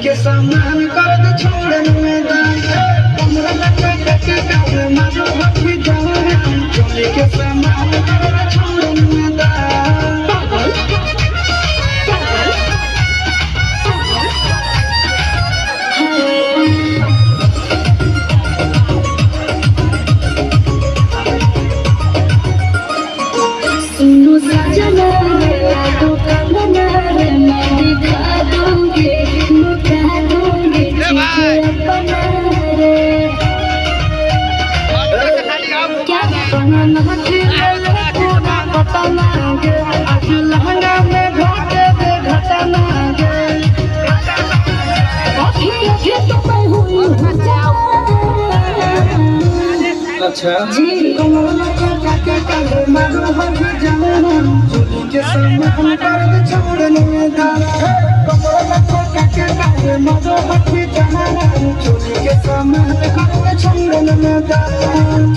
के सामान कर दे छोड़न मैदान कमरा लगा के कावे मारो हकी जवान चोली के सामान कर दे छोड़न मैदान सुनो सजना तो कंगना रे मैं दिखा दूंगी अच्छा जी मारो हक जवान चोली के सामान कर दे छोड़न मैदान कमरा के मारो हक जवान चोली के सामान कर दे छोड़न मैदान